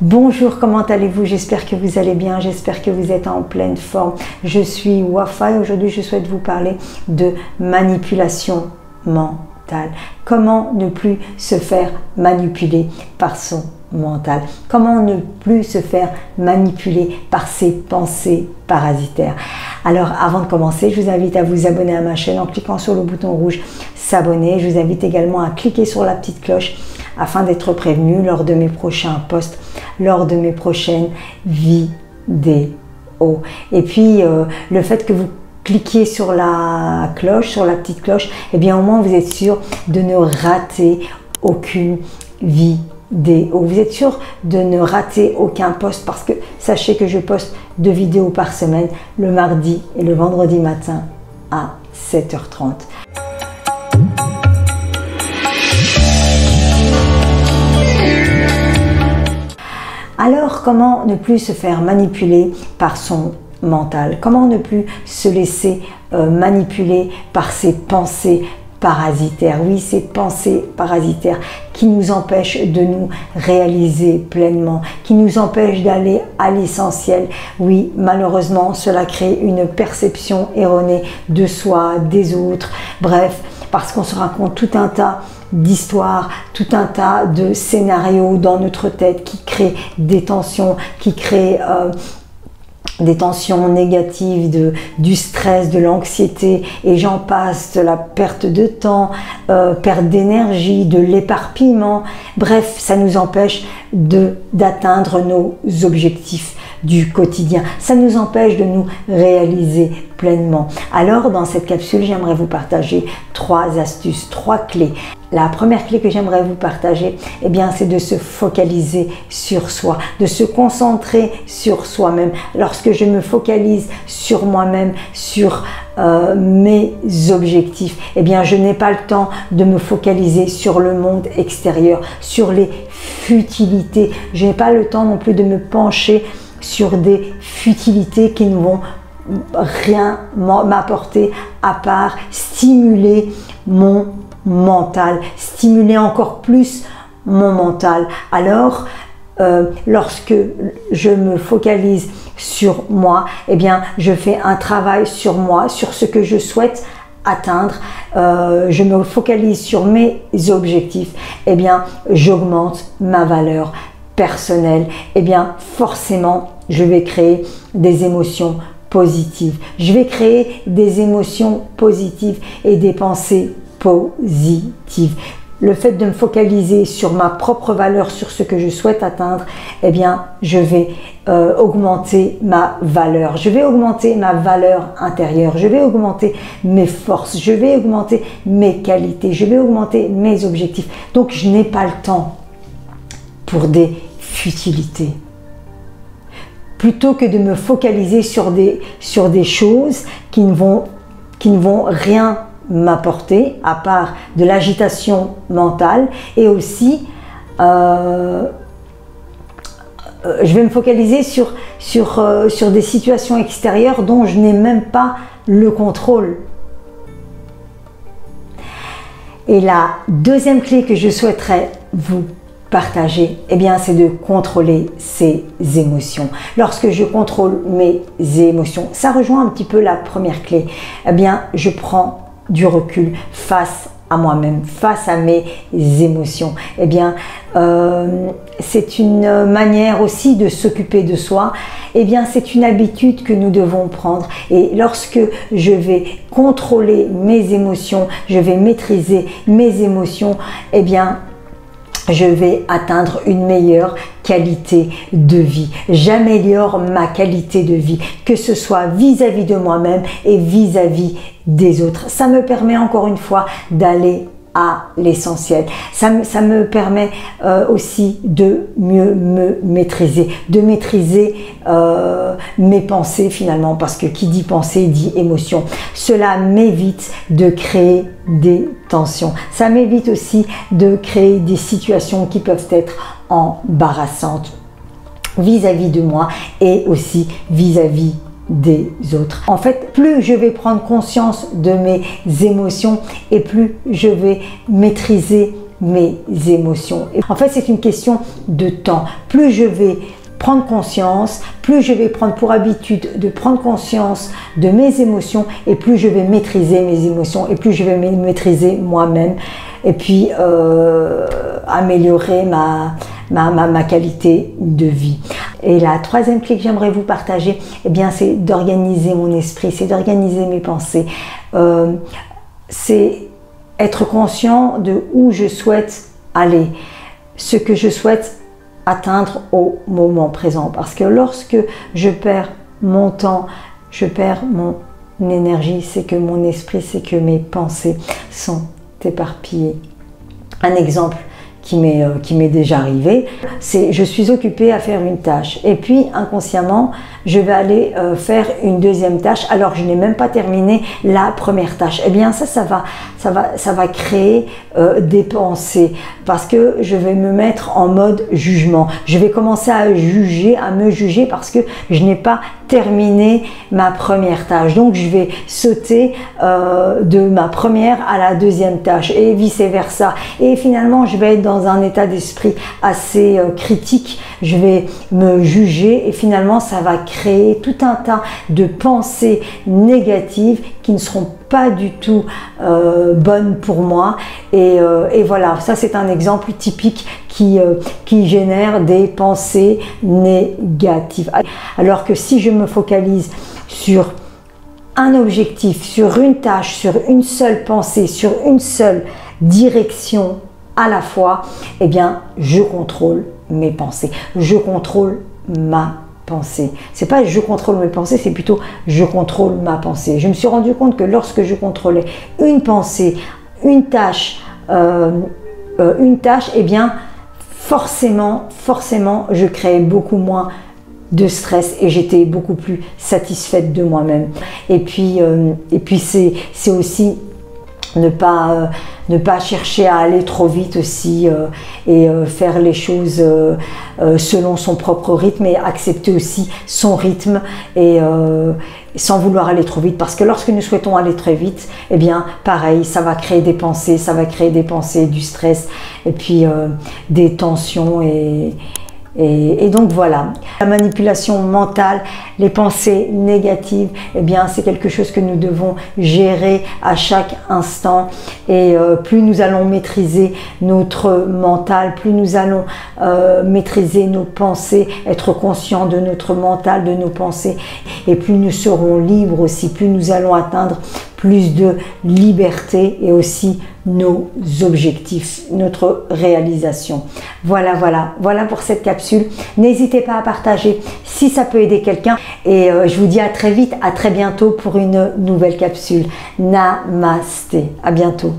Bonjour, comment allez-vous? J'espère que vous allez bien, j'espère que vous êtes en pleine forme. Je suis Wafa et aujourd'hui je souhaite vous parler de manipulation mentale. Comment ne plus se faire manipuler par son mental? Comment ne plus se faire manipuler par ses pensées parasitaires? Alors avant de commencer, je vous invite à vous abonner à ma chaîne en cliquant sur le bouton rouge s'abonner. Je vous invite également à cliquer sur la petite cloche afin d'être prévenu lors de mes prochains posts, lors de mes prochaines vidéos. Et puis le fait que vous cliquez sur la cloche, sur la petite cloche, et bien au moins vous êtes sûr de ne rater aucune vidéo. Vous êtes sûr de ne rater aucun post parce que sachez que je poste 2 vidéos par semaine, le mardi et le vendredi matin à 7h30. Alors, comment ne plus se faire manipuler par son mental? Comment ne plus se laisser manipuler par ses pensées parasitaires? Oui, ces pensées parasitaires qui nous empêchent de nous réaliser pleinement, qui nous empêchent d'aller à l'essentiel. Oui, malheureusement, cela crée une perception erronée de soi, des autres, bref, parce qu'on se raconte tout un tas d'histoires, tout un tas de scénarios dans notre tête qui créent des tensions, qui créent des tensions négatives, du stress, de l'anxiété et j'en passe, de la perte de temps, perte d'énergie, de l'éparpillement. Bref, ça nous empêche d'atteindre nos objectifs du quotidien. Ça nous empêche de nous réaliser pleinement. Alors, dans cette capsule, j'aimerais vous partager 3 astuces, 3 clés. La première clé que j'aimerais vous partager, eh bien, c'est de se focaliser sur soi, de se concentrer sur soi-même. Lorsque je me focalise sur moi-même, sur mes objectifs, eh bien, je n'ai pas le temps de me focaliser sur le monde extérieur, sur les futilités. Je n'ai pas le temps non plus de me pencher sur des futilités qui ne vont rien m'apporter à part stimuler mon mental, stimuler encore plus mon mental. Alors, lorsque je me focalise sur moi, eh bien, je fais un travail sur moi, sur ce que je souhaite atteindre, je me focalise sur mes objectifs, eh bien, j'augmente ma valeur personnelle. Eh bien, forcément, je vais créer des émotions positives. Je vais créer des émotions positives et des pensées positives. Le fait de me focaliser sur ma propre valeur, sur ce que je souhaite atteindre, eh bien, je vais augmenter ma valeur. Je vais augmenter ma valeur intérieure. Je vais augmenter mes forces. Je vais augmenter mes qualités. Je vais augmenter mes objectifs. Donc, je n'ai pas le temps pour des futilités. Plutôt que de me focaliser sur des choses qui ne vont rien m'apporter à part de l'agitation mentale et aussi je vais me focaliser sur des situations extérieures dont je n'ai même pas le contrôle. Et la deuxième clé que je souhaiterais vous partager, eh bien, c'est de contrôler ses émotions. Lorsque je contrôle mes émotions, ça rejoint un petit peu la première clé. Eh bien, je prends du recul face à moi-même, face à mes émotions. Eh bien, c'est une manière aussi de s'occuper de soi. Eh bien, c'est une habitude que nous devons prendre. Et lorsque je vais contrôler mes émotions, je vais maîtriser mes émotions, eh bien, je vais atteindre une meilleure qualité de vie. J'améliore ma qualité de vie, que ce soit vis-à-vis de moi-même et vis-à-vis des autres. Ça me permet encore une fois d'aller à l'essentiel. Ça me permet aussi de mieux me maîtriser, de maîtriser mes pensées finalement, parce que qui dit pensée dit émotion. Cela m'évite de créer des tensions. Ça m'évite aussi de créer des situations qui peuvent être embarrassantes vis-à-vis de moi et aussi vis-à-vis des autres. En fait, plus je vais prendre conscience de mes émotions et plus je vais maîtriser mes émotions. Et en fait, c'est une question de temps. Plus je vais prendre conscience, plus je vais prendre pour habitude de prendre conscience de mes émotions et plus je vais maîtriser mes émotions et plus je vais maîtriser moi-même et puis améliorer ma qualité de vie. Et la troisième clé que j'aimerais vous partager, eh bien, c'est d'organiser mon esprit, c'est d'organiser mes pensées. C'est être conscient de où je souhaite aller, ce que je souhaite atteindre au moment présent. Parce que lorsque je perds mon temps, je perds mon énergie, c'est que mon esprit, c'est que mes pensées sont éparpillées. Un exemple qui m'est déjà arrivé, c'est je suis occupée à faire une tâche et puis inconsciemment je vais aller faire une deuxième tâche alors que je n'ai même pas terminé la première tâche. Eh bien ça va créer des pensées parce que je vais me mettre en mode jugement. Je vais commencer à me juger parce que je n'ai pas terminé ma première tâche. Donc je vais sauter de ma première à la deuxième tâche et vice versa. Et finalement je vais être dans un état d'esprit assez critique. Je vais me juger et finalement ça va créer tout un tas de pensées négatives qui ne seront pas du tout bonnes pour moi. Et voilà, ça c'est un exemple typique qui génère des pensées négatives. Alors que si je me focalise sur un objectif, sur une tâche, sur une seule pensée, sur une seule direction à la fois, eh bien, je contrôle mes pensées. Je contrôle ma pensée. C'est pas je contrôle mes pensées, c'est plutôt je contrôle ma pensée. Je me suis rendu compte que lorsque je contrôlais une pensée, une tâche, eh bien, forcément, je créais beaucoup moins de stress et j'étais beaucoup plus satisfaite de moi-même. Et puis c'est aussi ne pas chercher à aller trop vite aussi et faire les choses selon son propre rythme et accepter aussi son rythme et sans vouloir aller trop vite, parce que lorsque nous souhaitons aller très vite, eh bien pareil, ça va créer des pensées, du stress et puis des tensions et donc voilà, la manipulation mentale, les pensées négatives, eh bien c'est quelque chose que nous devons gérer à chaque instant. Et plus nous allons maîtriser notre mental, plus nous allons maîtriser nos pensées, être conscients de notre mental, de nos pensées, et plus nous serons libres aussi, plus nous allons atteindre plus de liberté et aussi nos objectifs, notre réalisation. Voilà pour cette capsule. N'hésitez pas à partager si ça peut aider quelqu'un et je vous dis à très vite, à très bientôt pour une nouvelle capsule. Namasté, à bientôt.